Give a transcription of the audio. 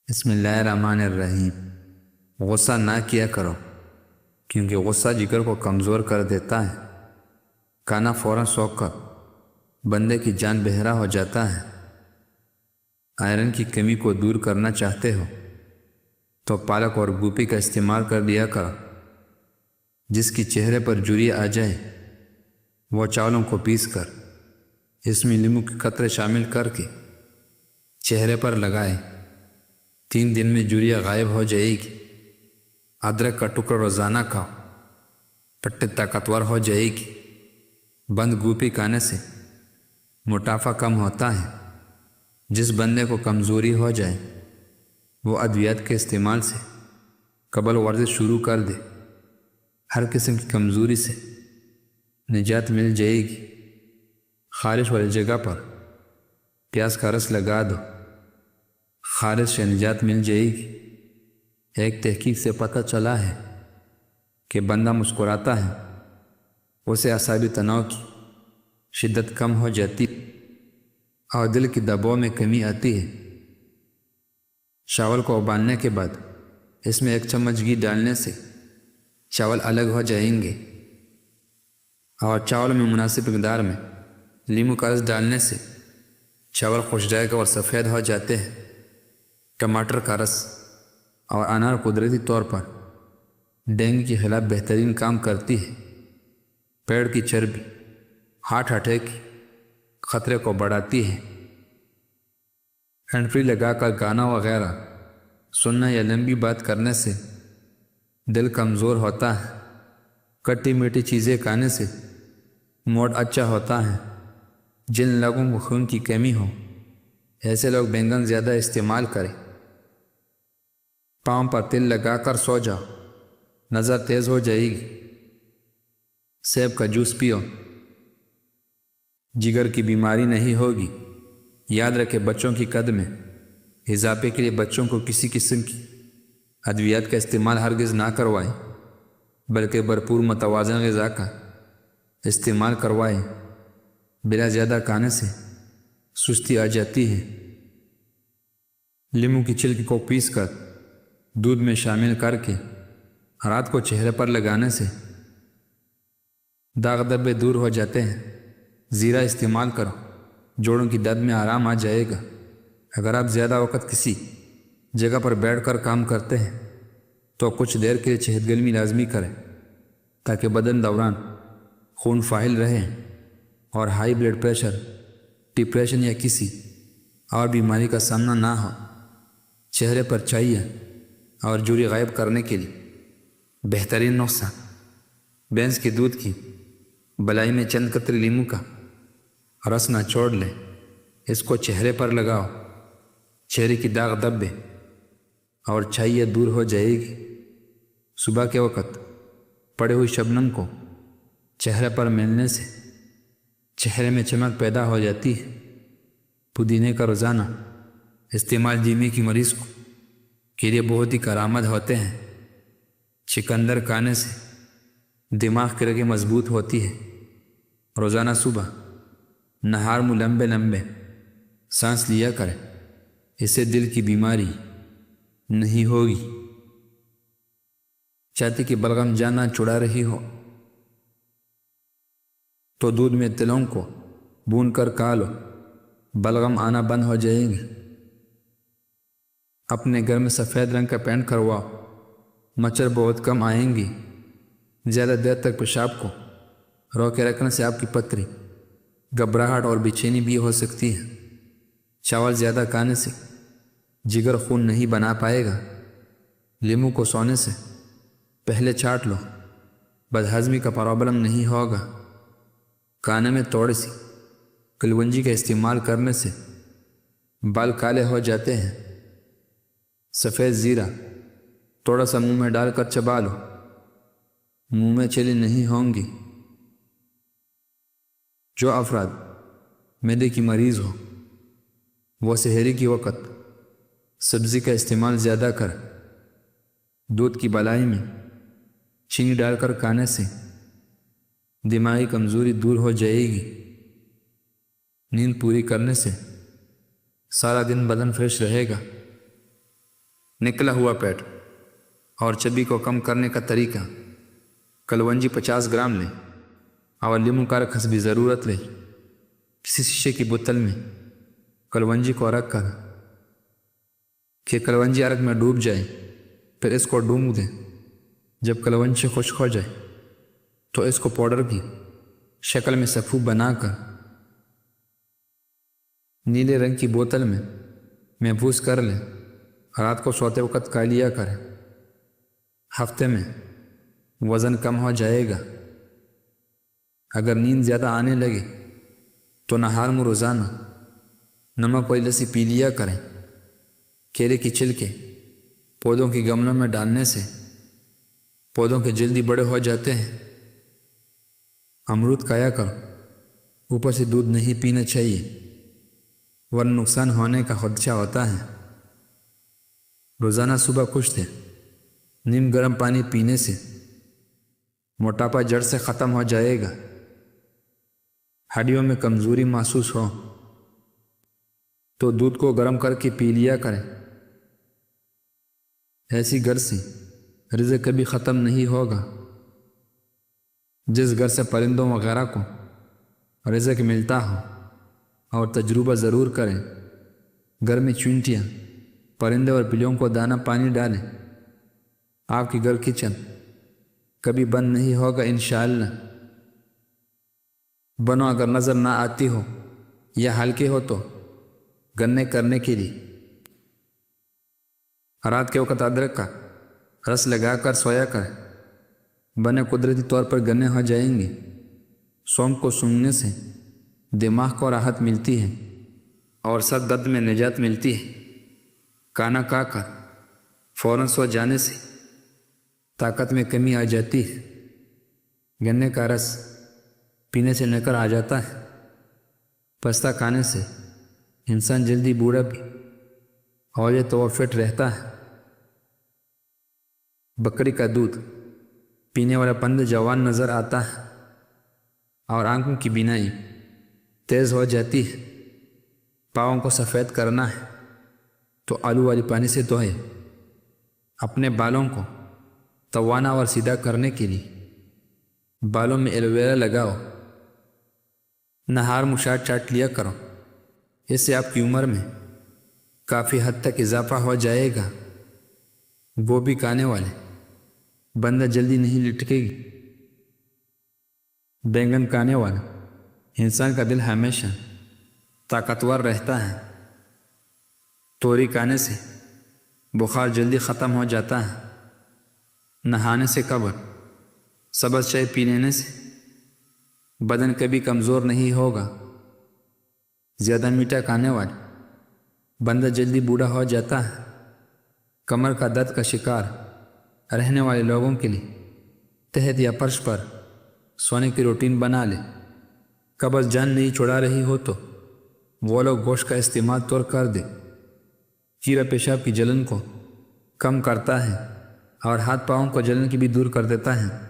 بسم اللہ الرحمن الرحیم۔ غصہ نہ کیا کرو کیونکہ غصہ جگر کو کمزور کر دیتا ہے۔ کھانا فوراً سوکھ کر بندے کی جان بحرہ ہو جاتا ہے۔ آئرن کی کمی کو دور کرنا چاہتے ہو تو پالک اور گوپی کا استعمال کر لیا کرو۔ جس کی چہرے پر جھریاں آ جائے وہ چاولوں کو پیس کر اس میں لیموں کے قطرے شامل کر کے چہرے پر لگائے، 3 دن میں جھریاں غائب ہو جائے گی۔ ادرک کا ٹکڑا روزانہ کھاؤ، پٹی طاقتور ہو جائے گی۔ بند گوبھی کھانے سے موٹافا کم ہوتا ہے۔ جس بندے کو کمزوری ہو جائے وہ ادویات کے استعمال سے قبل ورزش شروع کر دے، ہر قسم کی کمزوری سے نجات مل جائے گی۔ خارش والی جگہ پر پیاز کا رس لگا دو، خارش سے نجات مل جائے گی۔ ایک تحقیق سے پتہ چلا ہے کہ بندہ مسکراتا ہے اسے اعصابی تناؤ کی شدت کم ہو جاتی اور دل کی دباؤ میں کمی آتی ہے۔ چاول کو ابالنے کے بعد اس میں 1 چمچ گھی ڈالنے سے چاول الگ ہو جائیں گے، اور چاول میں مناسب مقدار میں لیموں کا رس ڈالنے سے چاول خوشدائق اور سفید ہو جاتے ہیں۔ ٹماٹر کا رس اور انار قدرتی طور پر ڈینگی کے خلاف بہترین کام کرتی ہے۔ پیڑ کی چربی ہارٹ اٹیک کے خطرے کو بڑھاتی ہے۔ ہینڈ فری لگا کر گانا وغیرہ سننا یا لمبی بات کرنے سے دل کمزور ہوتا ہے۔ کھٹی میٹھی چیزیں کھانے سے موڈ اچھا ہوتا ہے۔ جن لوگوں کو خون کی کمی ہو ایسے لوگ بینگن زیادہ استعمال کریں۔ پاؤں پر تل لگا کر سو جاؤ، نظر تیز ہو جائے گی۔ سیب کا جوس پیو، جگر کی بیماری نہیں ہوگی۔ یاد رکھے بچوں کی قد میں اضافے کے لیے بچوں کو کسی قسم کی ادویات کا استعمال ہرگز نہ کروائیں، بلکہ بھرپور متوازن غذا کا استعمال کروائیں۔ بلا زیادہ کھانے سے سستی آ جاتی ہے۔ لیموں کی چھلک کو پیس کر دودھ میں شامل کر کے رات کو چہرے پر لگانے سے داغ دھبے دور ہو جاتے ہیں۔ زیرہ استعمال کرو، جوڑوں کی درد میں آرام آ جائے گا۔ اگر آپ زیادہ وقت کسی جگہ پر بیٹھ کر کام کرتے ہیں تو کچھ دیر کے لیے شہد گرمی لازمی کریں تاکہ بدن دوران خون فعال رہے اور ہائی بلڈ پریشر، ڈپریشن یا کسی اور بیماری کا سامنا نہ ہو۔ چہرے پر چاہیے اور جھری غائب کرنے کے لیے بہترین نسخہ، بھینس کے دودھ کی بلائی میں چند قطرے لیموں کا رس نچوڑ لیں، اس کو چہرے پر لگاؤ، چہرے کی داغ دھبے اور چاہیے دور ہو جائے گی۔ صبح کے وقت پڑی ہوئی شبنم کو چہرے پر ملنے سے چہرے میں چمک پیدا ہو جاتی ہے۔ پودینے کا روزانہ استعمال جیمی کی مریض کے لیے بہت ہی کارآمد ہوتے ہیں۔ چقندر کھانے سے دماغ کی رگیں مضبوط ہوتی ہے۔ روزانہ صبح نہار منہ لمبے لمبے سانس لیا کریں، اس سے دل کی بیماری نہیں ہوگی۔ چھاتی کی بلغم جانا چھڑا رہی ہو تو دودھ میں تلوں کو بھون کر کھا لو، بلغم آنا بند ہو جائیں گے۔ اپنے گھر میں سفید رنگ کا پینٹ کرواؤ، مچھر بہت کم آئیں گی۔ زیادہ دیر تک پیشاب کو روکے رکھنے سے آپ کی پتری، گھبراہٹ اور بے چینی بھی ہو سکتی ہے۔ چاول زیادہ کھانے سے جگر خون نہیں بنا پائے گا۔ لیموں کو سونے سے پہلے چاٹ لو، بدہضمی کا پرابلم نہیں ہوگا۔ کھانے میں تھوڑی سی کلونجی کا استعمال کرنے سے بال کالے ہو جاتے ہیں۔ سفید زیرہ تھوڑا سا منہ میں ڈال کر چبا لو، منہ میں چھلے نہیں ہوں گی۔ جو افراد معدے کی مریض ہو وہ سحری کی وقت سبزی کا استعمال زیادہ کر، دودھ کی بلائی میں چینی ڈال کر کھانے سے دماغی کمزوری دور ہو جائے گی۔ نیند پوری کرنے سے سارا دن بدن فریش رہے گا۔ نکلا ہوا پیٹ اور چبی کو کم کرنے کا طریقہ۔ کلونجی 50 گرام لیں اور لیمو کا رکھ حسب ضرورت لیں۔ کسی شیشے کی بوتل میں کلونجی کو رکھ کر کہ کلونجی عرق میں ڈوب جائے، پھر اس کو ڈونگ دیں۔ جب کلونجی خشک ہو جائے تو اس کو پاؤڈر کی شکل میں سفوف بنا کر نیلے رنگ کی بوتل میں محفوظ کر لیں۔ رات کو سوتے وقت کھا لیا کریں۔ ہفتے میں وزن کم ہو جائے گا۔ اگر نیند زیادہ آنے لگے تو نہار میں روزانہ نمک والی لسی پی لیا کریں۔ کیلے کی چھلکے پودوں کی گملوں میں ڈالنے سے پودوں کے جلدی بڑے ہو جاتے ہیں۔ امرود کھایا کرو، اوپر سے دودھ نہیں پینا چاہیے ورنہ نقصان ہونے کا خدشہ ہوتا ہے۔ روزانہ صبح کچھ دیں۔ نیم گرم پانی پینے سے موٹاپا جڑ سے ختم ہو جائے گا۔ ہڈیوں میں کمزوری محسوس ہو تو دودھ کو گرم کر کے پی لیا کریں۔ ایسی گھر سے رزق کبھی ختم نہیں ہوگا۔ جس گھر سے پرندوں وغیرہ کو رزق ملتا ہو اور تجربہ ضرور کریں۔ گھر میں چونٹیاں، پرندے اور بلیوں کو دانہ پانی ڈالیں۔ آپ کی گھر کچن کبھی بند نہیں ہوگا انشاءاللہ۔ بنو اگر نظر نہ آتی ہو یا ہلکے ہو تو گنے کرنے کے لیے رات کے وقت ادرک کا رس لگا کر سویا کریں۔ بنے قدرتی طور پر گنے ہو جائیں گے۔ سونف کو سونگھنے سے دماغ کو راحت ملتی ہے اور سر درد میں نجات ملتی ہے۔ کھانا کھا کر فوراً سو جانے سے طاقت میں کمی آ جاتی ہے۔ گنے کا رس پینے سے نکر آ جاتا ہے۔ پستہ کھانے سے انسان جلدی بوڑھا بھی اور یہ تو فٹ رہتا ہے۔ بکری کا دودھ پینے والا پرندہ جوان نظر آتا ہے اور آنکھوں کی بینائی تیز ہو جاتی ہے۔ پاؤں کو سفید کرنا ہے تو آلو والی پانی سے دھوئے۔ اپنے بالوں کو توانا اور سیدھا کرنے کے لیے بالوں میں ایلو ویرا لگاؤ۔ نہار مشاٹ چاٹ لیا کرو، اس سے آپ کی عمر میں کافی حد تک اضافہ ہو جائے گا۔ گوبھی کھانے والے بندہ جلدی نہیں لٹکے گی۔ بینگن کھانے والا انسان کا دل ہمیشہ طاقتور رہتا ہے۔ توری کھانے سے بخار جلدی ختم ہو جاتا ہے۔ نہانے سے قبل سبز چائے پی لینے سے بدن کبھی کمزور نہیں ہوگا۔ زیادہ میٹھا کھانے والے بندہ جلدی بوڑھا ہو جاتا ہے۔ کمر کا درد کا شکار رہنے والے لوگوں کے لیے تحت یا فرش پر سونے کی روٹین بنا لے۔ قبض جان نہیں چھڑا رہی ہو تو وہ لوگ گوشت کا استعمال طور کر دے۔ کیڑا پیشاب کی جلن کو کم کرتا ہے اور ہاتھ پاؤں کو جلن کی بھی دور کر دیتا ہے۔